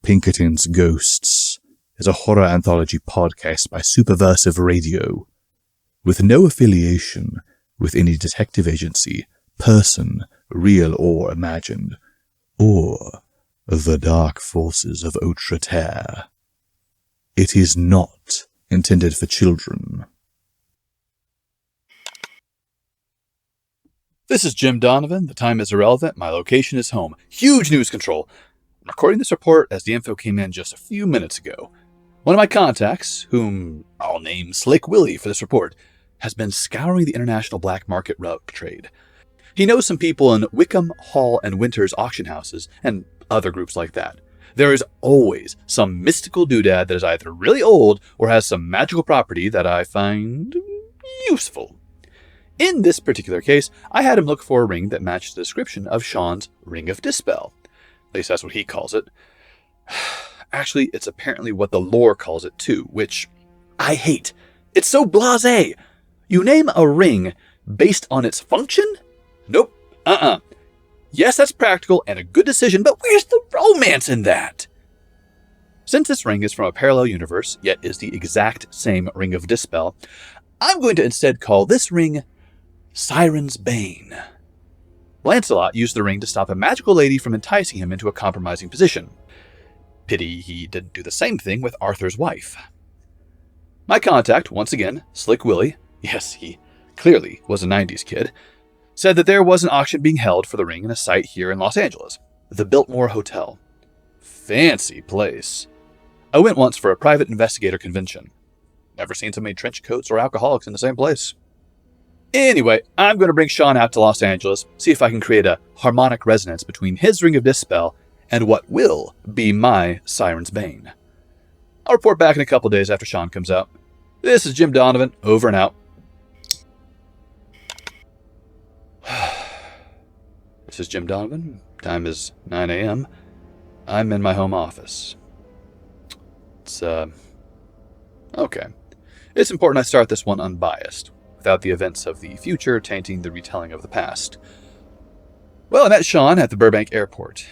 Pinkertons Ghosts is a horror anthology podcast by Superversive Radio, with no affiliation with any detective agency, person, real or imagined, or the dark forces of Outre Terre. It is not intended for children. This is Jim Donavan. The time is irrelevant. My location is home. Huge news control. I'm recording this report as the info came in just a few minutes ago. One of my contacts, whom I'll name Slick Willie for this report, has been scouring the international black market rug trade. He knows some people in Wickham, Hall, and Winters auction houses, and other groups like that. There is always some mystical doodad that is either really old or has some magical property that I find useful. In this particular case, I had him look for a ring that matched the description of Sean's Ring of Disspell. At least that's what he calls it. Actually, it's apparently what the lore calls it too, which I hate. It's so blasé. You name a ring based on its function? Nope. Yes, that's practical and a good decision, but where's the romance in that? Since this ring is from a parallel universe, yet is the exact same Ring of Disspell, I'm going to instead call this ring Siren's Bane. Lancelot used the ring to stop a magical lady from enticing him into a compromising position. Pity he didn't do the same thing with Arthur's wife. My contact, once again, Slick Willie, yes, he clearly was a 90s kid, said that there was an auction being held for the ring in a site here in Los Angeles, the Biltmore Hotel. Fancy place. I went once for a private investigator convention. Never seen so many trench coats or alcoholics in the same place. Anyway, I'm going to bring Sean out to Los Angeles, see if I can create a harmonic resonance between his Ring of Disspell and what will be my Siren's Bane. I'll report back in a couple days after Sean comes out. This is Jim Donovan, over and out. This is Jim Donovan. Time is 9 a.m. I'm in my home office. It's, okay. It's important I start this one unbiased, without the events of the future tainting the retelling of the past. Well, I met Sean at the Burbank airport.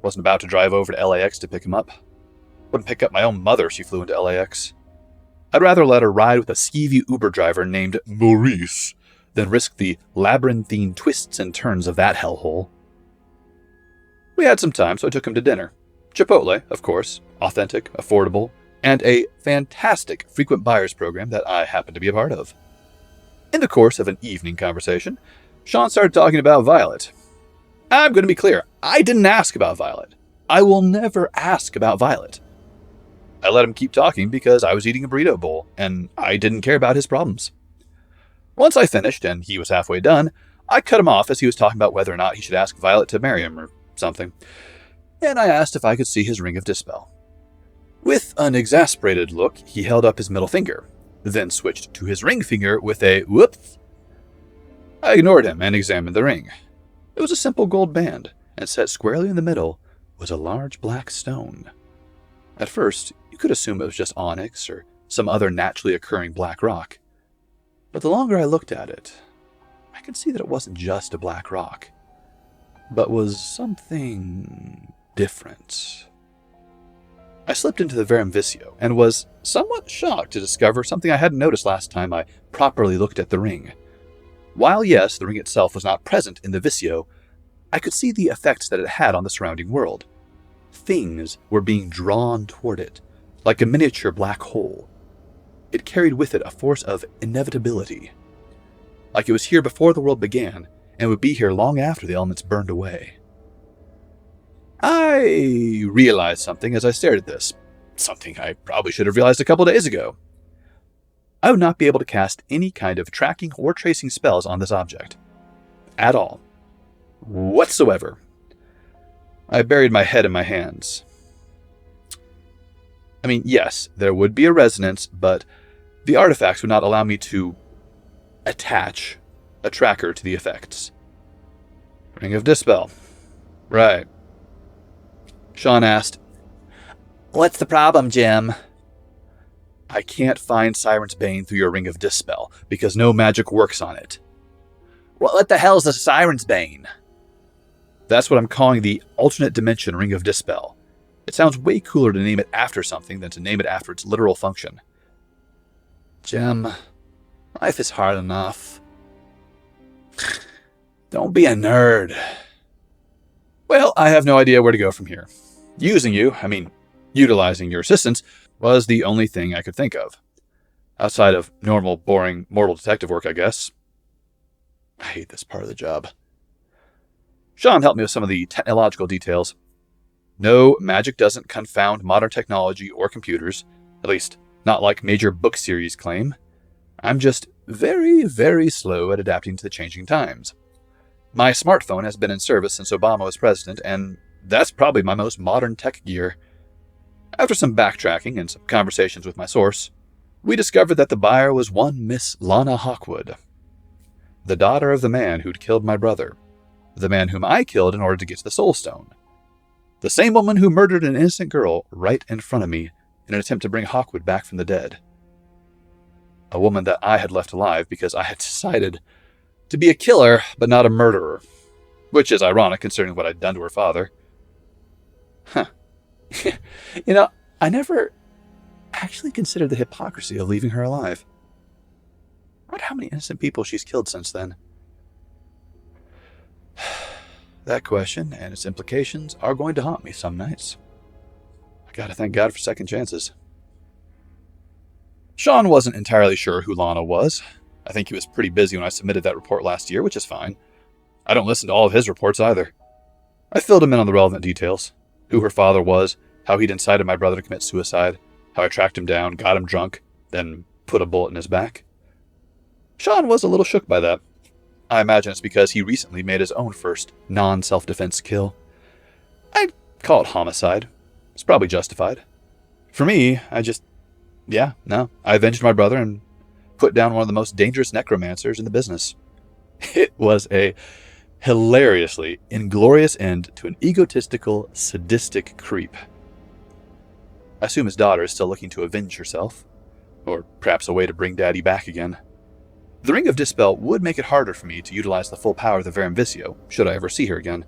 Wasn't about to drive over to LAX to pick him up. Wouldn't pick up my own mother if she flew into LAX. I'd rather let her ride with a skeevy Uber driver named Maurice than risk the labyrinthine twists and turns of that hellhole. We had some time, so I took him to dinner. Chipotle, of course, authentic, affordable, and a fantastic frequent buyers program that I happen to be a part of. In the course of an evening conversation, Sean started talking about Violet. I'm going to be clear, I didn't ask about Violet. I will never ask about Violet. I let him keep talking because I was eating a burrito bowl, and I didn't care about his problems. Once I finished, and he was halfway done, I cut him off as he was talking about whether or not he should ask Violet to marry him or something, and I asked if I could see his Ring of Disspell. With an exasperated look, he held up his middle finger, then switched to his ring finger with a whoops. I ignored him and examined the ring. It was a simple gold band, and set squarely in the middle was a large black stone. At first, you could assume it was just onyx or some other naturally occurring black rock. But the longer I looked at it, I could see that it wasn't just a black rock, but was something different. I slipped into the Verum Vicio and was somewhat shocked to discover something I hadn't noticed last time I properly looked at the ring. While yes, the ring itself was not present in the Vicio, I could see the effects that it had on the surrounding world. Things were being drawn toward it, like a miniature black hole. It carried with it a force of inevitability, like it was here before the world began and would be here long after the elements burned away. I realized something as I stared at this, something I probably should have realized a couple days ago. I would not be able to cast any kind of tracking or tracing spells on this object. At all. Whatsoever. I buried my head in my hands. I mean, yes, there would be a resonance, but the artifacts would not allow me to attach a tracker to the effects. Ring of Disspell. Right. Sean asked, "What's the problem, Jim?" "I can't find Siren's Bane through your Ring of Disspell, because no magic works on it." What the hell's a Siren's Bane?" "That's what I'm calling the alternate dimension Ring of Disspell. It sounds way cooler to name it after something than to name it after its literal function. Jim, life is hard enough. Don't be a nerd. Well, I have no idea where to go from here. Utilizing your assistance was the only thing I could think of. Outside of normal, boring, mortal detective work, I guess. I hate this part of the job. Sean helped me with some of the technological details. No, magic doesn't confound modern technology or computers, at least not like major book series claim. I'm just very, very slow at adapting to the changing times. My smartphone has been in service since Obama was president, and that's probably my most modern tech gear. After some backtracking and some conversations with my source, we discovered that the buyer was one Miss Lana Hawkwood, the daughter of the man who'd killed my brother, the man whom I killed in order to get to the Soul Stone, the same woman who murdered an innocent girl right in front of me in an attempt to bring Hawkwood back from the dead. A woman that I had left alive because I had decided to be a killer but not a murderer, which is ironic considering what I'd done to her father. I never actually considered the hypocrisy of leaving her alive. I wonder how many innocent people she's killed since then. That question and its implications are going to haunt me some nights. I gotta thank God for second chances. Sean wasn't entirely sure who Lana was. I think he was pretty busy when I submitted that report last year, which is fine. I don't listen to all of his reports either. I filled him in on the relevant details. Who her father was, how he'd incited my brother to commit suicide, how I tracked him down, got him drunk, then put a bullet in his back. Sean was a little shook by that. I imagine it's because he recently made his own first non-self-defense kill. I'd call it homicide. It's probably justified. For me, I avenged my brother and put down one of the most dangerous necromancers in the business. It was a hilariously inglorious end to an egotistical, sadistic creep. I assume his daughter is still looking to avenge herself, or perhaps a way to bring Daddy back again. The Ring of Disspell would make it harder for me to utilize the full power of the Verum Vicio, should I ever see her again.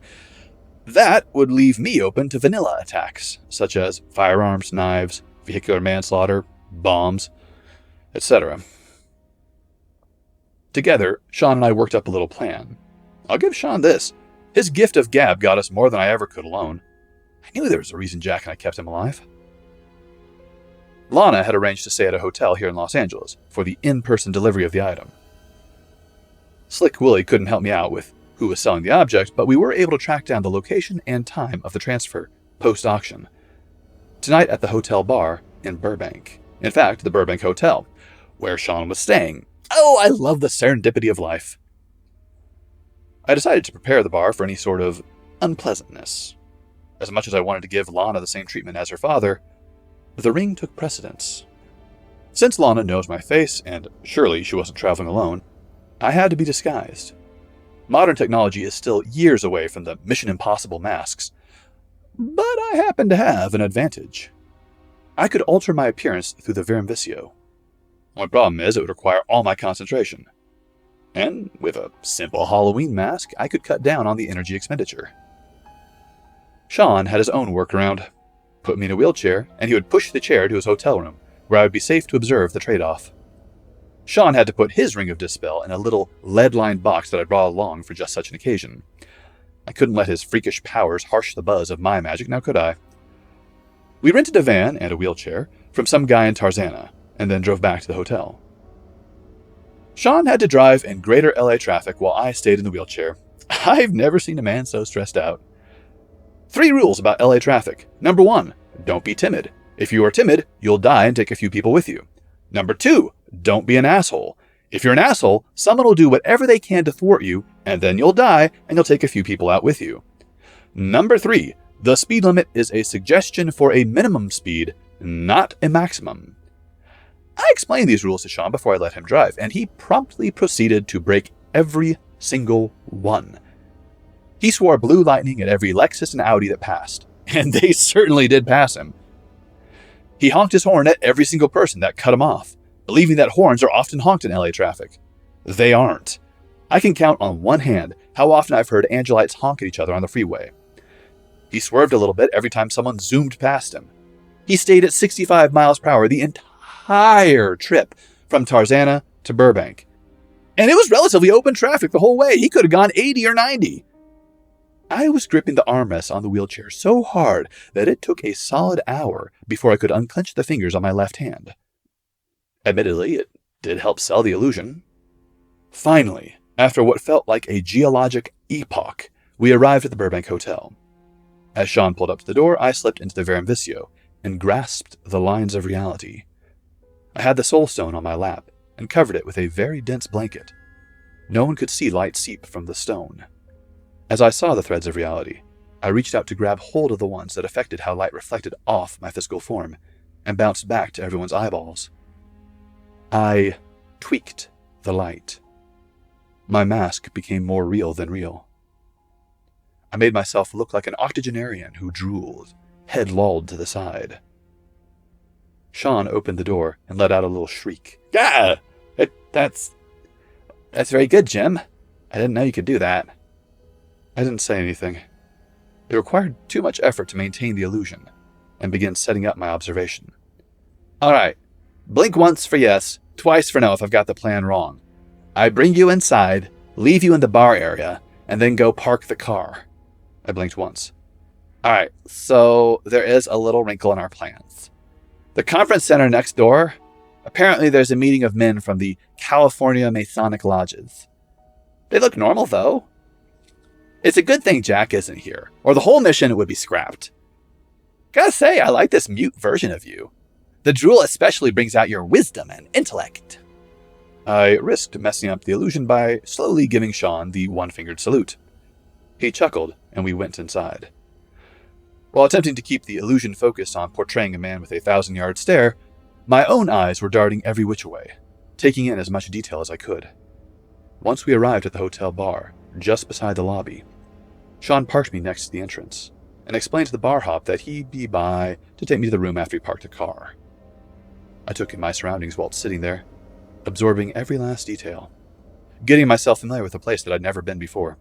That would leave me open to vanilla attacks, such as firearms, knives, vehicular manslaughter, bombs, etc. Together, Sean and I worked up a little plan. I'll give Sean this. His gift of gab got us more than I ever could alone. I knew there was a reason Jack and I kept him alive. Lana had arranged to stay at a hotel here in Los Angeles for the in-person delivery of the item. Slick Willie couldn't help me out with who was selling the object, but we were able to track down the location and time of the transfer post-auction. Tonight at the hotel bar in Burbank. In fact, the Burbank Hotel, where Sean was staying. Oh, I love the serendipity of life. I decided to prepare the bar for any sort of unpleasantness. As much as I wanted to give Lana the same treatment as her father, the ring took precedence. Since Lana knows my face, and surely she wasn't traveling alone, I had to be disguised. Modern technology is still years away from the Mission Impossible masks, but I happen to have an advantage. I could alter my appearance through the Verum Vicio. Only problem is it would require all my concentration. And with a simple Halloween mask, I could cut down on the energy expenditure. Sean had his own workaround. Put me in a wheelchair, and he would push the chair to his hotel room, where I would be safe to observe the trade-off. Sean had to put his Ring of Disspell in a little lead-lined box that I brought along for just such an occasion. I couldn't let his freakish powers harsh the buzz of my magic, now could I? We rented a van and a wheelchair from some guy in Tarzana, and then drove back to the hotel. Sean had to drive in greater LA traffic while I stayed in the wheelchair. I've never seen a man so stressed out. 3 rules about LA traffic. Number 1, don't be timid. If you are timid, you'll die and take a few people with you. Number 2, don't be an asshole. If you're an asshole, someone will do whatever they can to thwart you, and then you'll die and you'll take a few people out with you. Number 3, the speed limit is a suggestion for a minimum speed, not a maximum. I explained these rules to Sean before I let him drive, and he promptly proceeded to break every single one. He swore blue lightning at every Lexus and Audi that passed, and they certainly did pass him. He honked his horn at every single person that cut him off, believing that horns are often honked in LA traffic. They aren't. I can count on one hand how often I've heard Angelites honk at each other on the freeway. He swerved a little bit every time someone zoomed past him. He stayed at 65 miles per hour the entire trip from Tarzana to Burbank. And it was relatively open traffic the whole way. He could have gone 80 or 90. I was gripping the armrests on the wheelchair so hard that it took a solid hour before I could unclench the fingers on my left hand. Admittedly, it did help sell the illusion. Finally, after what felt like a geologic epoch, we arrived at the Burbank Hotel. As Sean pulled up to the door, I slipped into the Verum-Vicio and grasped the lines of reality. I had the Soul Stone on my lap and covered it with a very dense blanket. No one could see light seep from the stone. As I saw the threads of reality, I reached out to grab hold of the ones that affected how light reflected off my physical form and bounced back to everyone's eyeballs. I tweaked the light. My mask became more real than real. I made myself look like an octogenarian who drooled, head lolled to the side. Sean opened the door and let out a little shriek. "Gah! That's very good, Jim. I didn't know you could do that." I didn't say anything. It required too much effort to maintain the illusion and begin setting up my observation. "All right, blink once for yes, twice for no if I've got the plan wrong. I bring you inside, leave you in the bar area, and then go park the car." I blinked once. "All right, so there is a little wrinkle in our plans. The conference center next door, apparently there's a meeting of men from the California Masonic Lodges. They look normal, though. It's a good thing Jack isn't here, or the whole mission would be scrapped. Gotta say, I like this mute version of you. The drool especially brings out your wisdom and intellect." I risked messing up the illusion by slowly giving Sean the one-fingered salute. He chuckled, and we went inside. While attempting to keep the illusion focused on portraying a man with a 1,000-yard stare, my own eyes were darting every which way, taking in as much detail as I could. Once we arrived at the hotel bar, just beside the lobby, Sean parked me next to the entrance and explained to the bar hop that he'd be by to take me to the room after he parked the car. I took in my surroundings while sitting there, absorbing every last detail, getting myself familiar with a place that I'd never been before.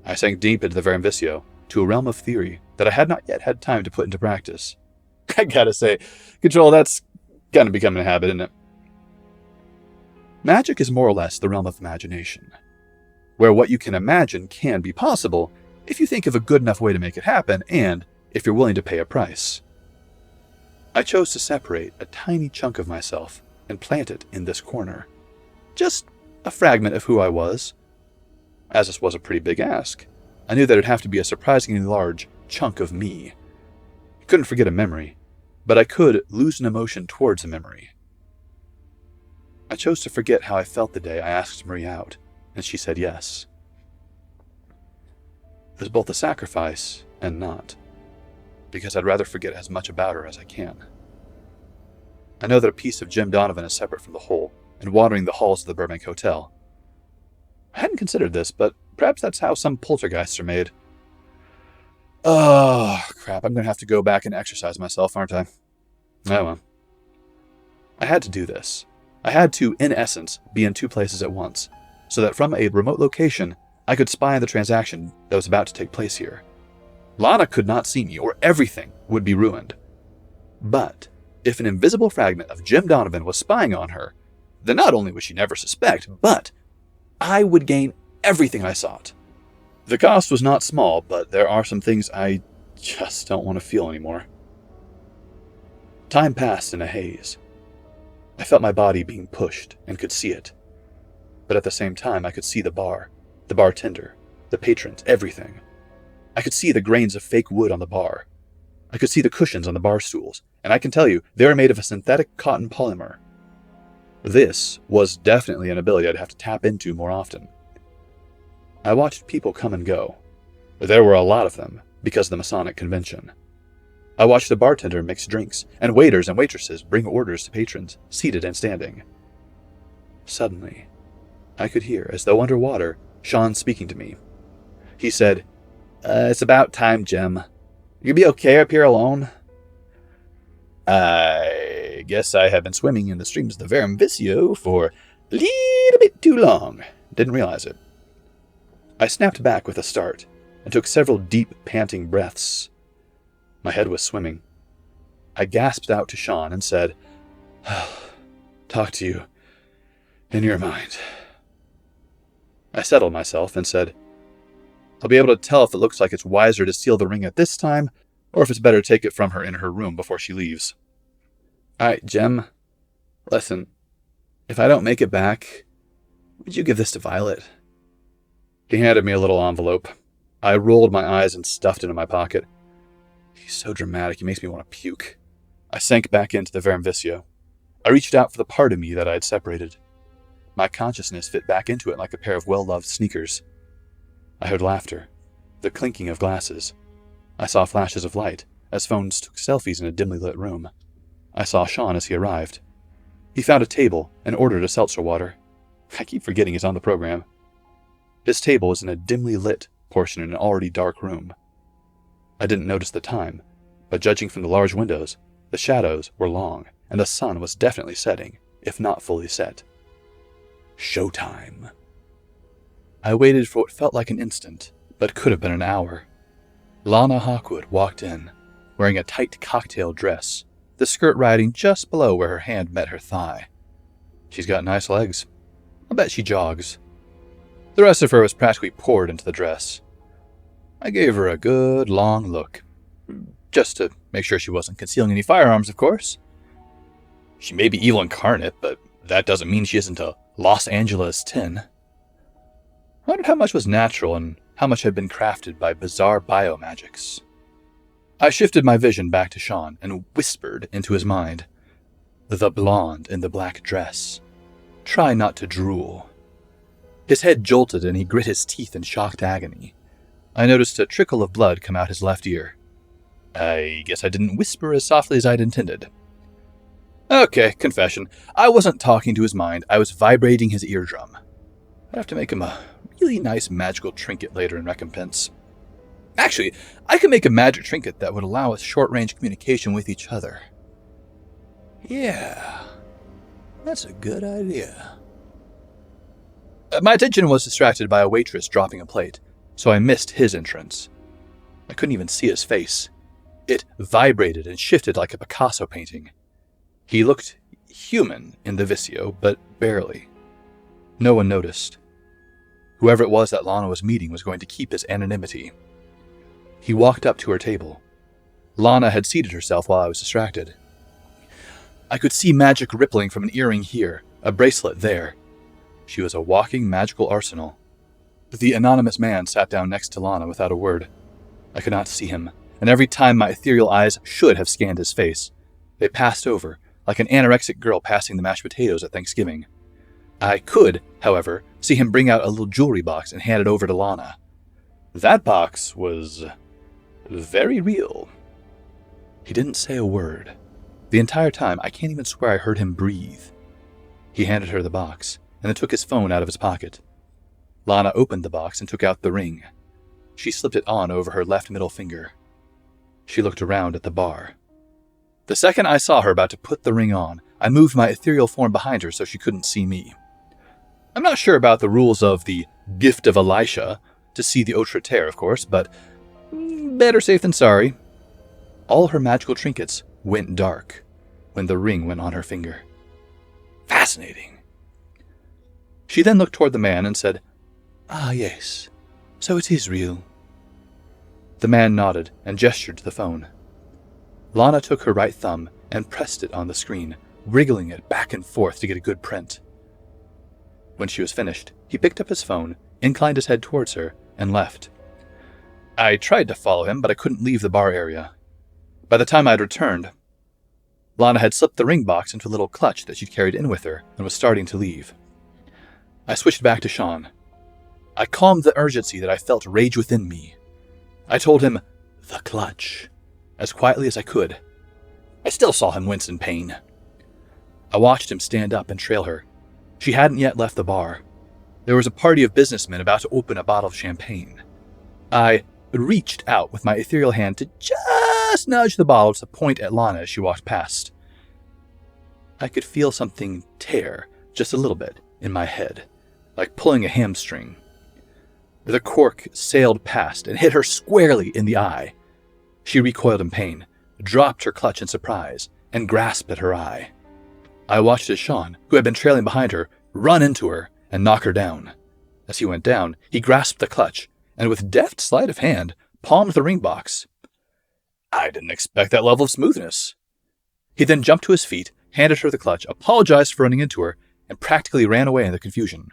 I sank deep into the Verum-Vicio, to a realm of theory that I had not yet had time to put into practice. I gotta say, Control, that's kind of becoming a habit, isn't it? Magic is more or less the realm of imagination, where what you can imagine can be possible if you think of a good enough way to make it happen and if you're willing to pay a price. I chose to separate a tiny chunk of myself and plant it in this corner. Just a fragment of who I was. As this was a pretty big ask, I knew that it'd have to be a surprisingly large chunk of me. I couldn't forget a memory, but I could lose an emotion towards a memory. I chose to forget how I felt the day I asked Marie out, and she said yes. It was both a sacrifice and not, because I'd rather forget as much about her as I can. I know that a piece of Jim Donavan is separate from the whole, and wandering the halls of the Burbank Hotel. I hadn't considered this, but perhaps that's how some poltergeists are made. Oh, crap, I'm going to have to go back and exercise myself, aren't I? Oh well. I had to do this. I had to, in essence, be in two places at once, so that from a remote location, I could spy on the transaction that was about to take place here. Lana could not see me, or everything would be ruined. But if an invisible fragment of Jim Donavan was spying on her, then not only would she never suspect, but I would gain everything I sought. The cost was not small, but there are some things I just don't want to feel anymore. Time passed in a haze. I felt my body being pushed and could see it. But at the same time, I could see the bar, the bartender, the patrons, everything. I could see the grains of fake wood on the bar. I could see the cushions on the bar stools, and I can tell you, they are made of a synthetic cotton polymer. This was definitely an ability I'd have to tap into more often. I watched people come and go. There were a lot of them, because of the Masonic convention. I watched the bartender mix drinks, and waiters and waitresses bring orders to patrons, seated and standing. Suddenly, I could hear, as though underwater, Sean speaking to me. He said, "It's about time, Jim. You be okay up here alone?" I guess I have been swimming in the streams of the Verum-Vicio for a little bit too long. Didn't realize it. I snapped back with a start, and took several deep, panting breaths. My head was swimming. I gasped out to Sean and said, "Talk to you in your mind." I settled myself and said, "I'll be able to tell if it looks like it's wiser to steal the ring at this time, or if it's better to take it from her in her room before she leaves." "Alright, Jem. Listen, if I don't make it back, would you give this to Violet?" He handed me a little envelope. I rolled my eyes and stuffed it in my pocket. He's so dramatic, he makes me want to puke. I sank back into the Vermvicio. I reached out for the part of me that I had separated. My consciousness fit back into it like a pair of well-loved sneakers. I heard laughter, the clinking of glasses. I saw flashes of light as phones took selfies in a dimly lit room. I saw Sean as he arrived. He found a table and ordered a seltzer water. I keep forgetting he's on the program. His table was in a dimly lit portion in an already dark room. I didn't notice the time, but judging from the large windows, the shadows were long, and the sun was definitely setting, if not fully set. Showtime. I waited for what felt like an instant, but could have been an hour. Lana Hawkwood walked in, wearing a tight cocktail dress, the skirt riding just below where her hand met her thigh. She's got nice legs. I'll bet she jogs. The rest of her was practically poured into the dress. I gave her a good long look, just to make sure she wasn't concealing any firearms, of course. She may be evil incarnate, but that doesn't mean she isn't a Los Angeles 10. I wondered how much was natural and how much had been crafted by bizarre biomagics. I shifted my vision back to Sean and whispered into his mind, "The blonde in the black dress. Try not to drool." His head jolted and he grit his teeth in shocked agony. I noticed a trickle of blood come out his left ear. I guess I didn't whisper as softly as I'd intended. Okay, confession. I wasn't talking to his mind, I was vibrating his eardrum. I'd have to make him a really nice magical trinket later in recompense. Actually, I could make a magic trinket that would allow us short-range communication with each other. Yeah, that's a good idea. My attention was distracted by a waitress dropping a plate, so I missed his entrance. I couldn't even see his face. It vibrated and shifted like a Picasso painting. He looked human in the Vicio, but barely. No one noticed. Whoever it was that Lana was meeting was going to keep his anonymity. He walked up to her table. Lana had seated herself while I was distracted. I could see magic rippling from an earring here, a bracelet there. She was a walking magical arsenal. The anonymous man sat down next to Lana without a word. I could not see him, and every time my ethereal eyes should have scanned his face, they passed over, like an anorexic girl passing the mashed potatoes at Thanksgiving. I could, however, see him bring out a little jewelry box and hand it over to Lana. That box was very real. He didn't say a word. The entire time, I can't even swear I heard him breathe. He handed her the box, and then took his phone out of his pocket. Lana opened the box and took out the ring. She slipped it on over her left middle finger. She looked around at the bar. The second I saw her about to put the ring on, I moved my ethereal form behind her so she couldn't see me. I'm not sure about the rules of the Gift of Elisha, to see the Autre Terre, of course, but better safe than sorry. All her magical trinkets went dark when the ring went on her finger. Fascinating. She then looked toward the man and said, "Ah, yes, so it is real." The man nodded and gestured to the phone. Lana took her right thumb and pressed it on the screen, wriggling it back and forth to get a good print. When she was finished, he picked up his phone, inclined his head towards her, and left. I tried to follow him, but I couldn't leave the bar area. By the time I had returned, Lana had slipped the ring box into a little clutch that she'd carried in with her and was starting to leave. I switched back to Sean. I calmed the urgency that I felt rage within me. I told him, "The clutch," as quietly as I could. I still saw him wince in pain. I watched him stand up and trail her. She hadn't yet left the bar. There was a party of businessmen about to open a bottle of champagne. I reached out with my ethereal hand to just nudge the bottle to point at Lana as she walked past. I could feel something tear, just a little bit, in my head, like pulling a hamstring. The cork sailed past and hit her squarely in the eye. She recoiled in pain, dropped her clutch in surprise, and grasped at her eye. I watched as Sean, who had been trailing behind her, run into her and knock her down. As he went down, he grasped the clutch, and with deft sleight of hand, palmed the ring box. I didn't expect that level of smoothness. He then jumped to his feet, handed her the clutch, apologized for running into her, and practically ran away in the confusion.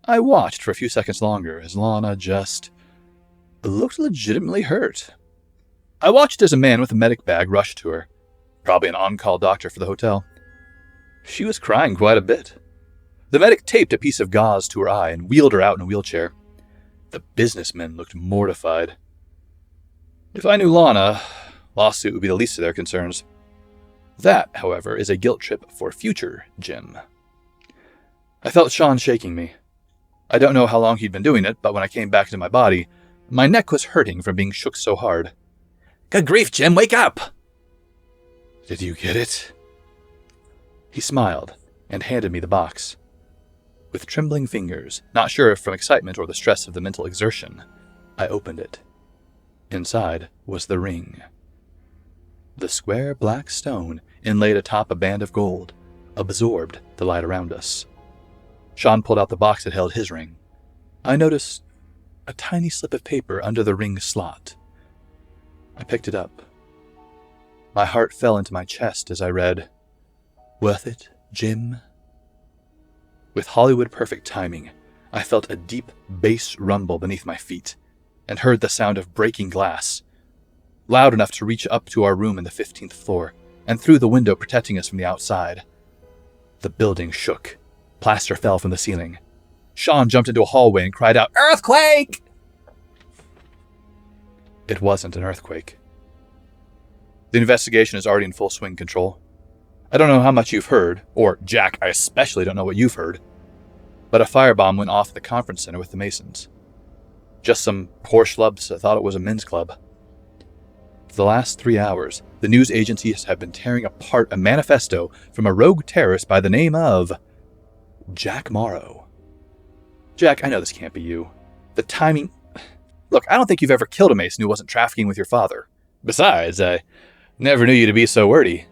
I watched for a few seconds longer as Lana just looked legitimately hurt. I watched as a man with a medic bag rushed to her, probably an on-call doctor for the hotel. She was crying quite a bit. The medic taped a piece of gauze to her eye and wheeled her out in a wheelchair. The businessmen looked mortified. If I knew Lana, lawsuit would be the least of their concerns. That, however, is a guilt trip for future Jim. I felt Sean shaking me. I don't know how long he'd been doing it, but when I came back into my body, my neck was hurting from being shook so hard. Good grief, Jim, wake up! Did you get it? He smiled and handed me the box. With trembling fingers, not sure if from excitement or the stress of the mental exertion, I opened it. Inside was the ring. The square black stone inlaid atop a band of gold absorbed the light around us. Sean pulled out the box that held his ring. I noticed a tiny slip of paper under the ring slot. I picked it up. My heart fell into my chest as I read, "Worth it, Jim?" With Hollywood-perfect timing, I felt a deep bass rumble beneath my feet and heard the sound of breaking glass, loud enough to reach up to our room in the 15th floor and through the window protecting us from the outside. The building shook. Plaster fell from the ceiling. Sean jumped into a hallway and cried out, "Earthquake!" It wasn't an earthquake. The investigation is already in full swing, Control. I don't know how much you've heard, or Jack, I especially don't know what you've heard, but a firebomb went off at the conference center with the Masons. Just some poor schlubs that thought it was a men's club. For the last 3 hours, the news agencies have been tearing apart a manifesto from a rogue terrorist by the name of Jack Morrow. Jack, I know this can't be you. The timing... Look, I don't think you've ever killed a Mason who wasn't trafficking with your father. Besides, I never knew you to be so wordy.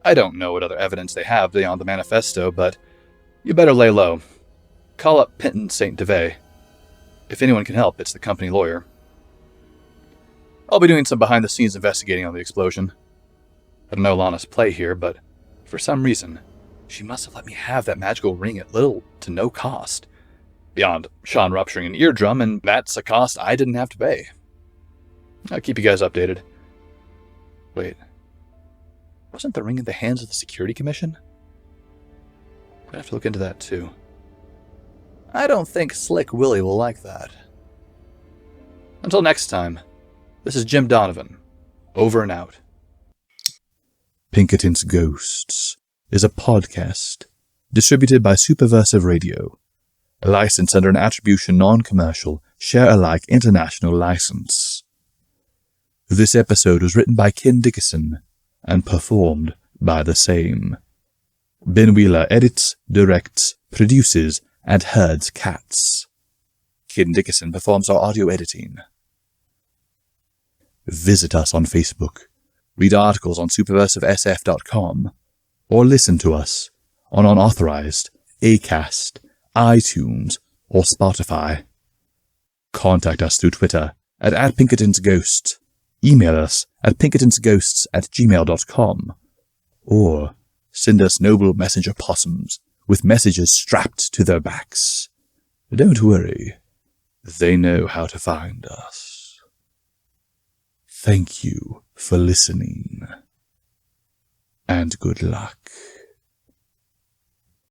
I don't know what other evidence they have beyond the manifesto, but you better lay low. Call up Pinton St. Devay. If anyone can help, it's the company lawyer. I'll be doing some behind-the-scenes investigating on the explosion. I don't know Lana's play here, but for some reason, she must have let me have that magical ring at little to no cost. Beyond Sean rupturing an eardrum, and that's a cost I didn't have to pay. I'll keep you guys updated. Wait. Wasn't the ring in the hands of the Security Commission? I'd have to look into that too. I don't think Slick Willie will like that. Until next time, this is Jim Donavan. Over and out. Pinkerton's Ghosts is a podcast distributed by Superversive Radio, licensed under an Attribution Non-Commercial Share-alike International License. This episode was written by Ken Dickerson and performed by the same. Ben Wheeler edits, directs, produces, and herds cats. Ken Dickerson performs our audio editing. Visit us on Facebook, read articles on superversivesf.com, or listen to us on unauthorized Acast, iTunes, or Spotify. Contact us through Twitter at @PinkertonsGhosts, email us at pinkertonsghosts@gmail.com, or send us noble messenger possums with messages strapped to their backs. Don't worry, they know how to find us. Thank you for listening, and good luck.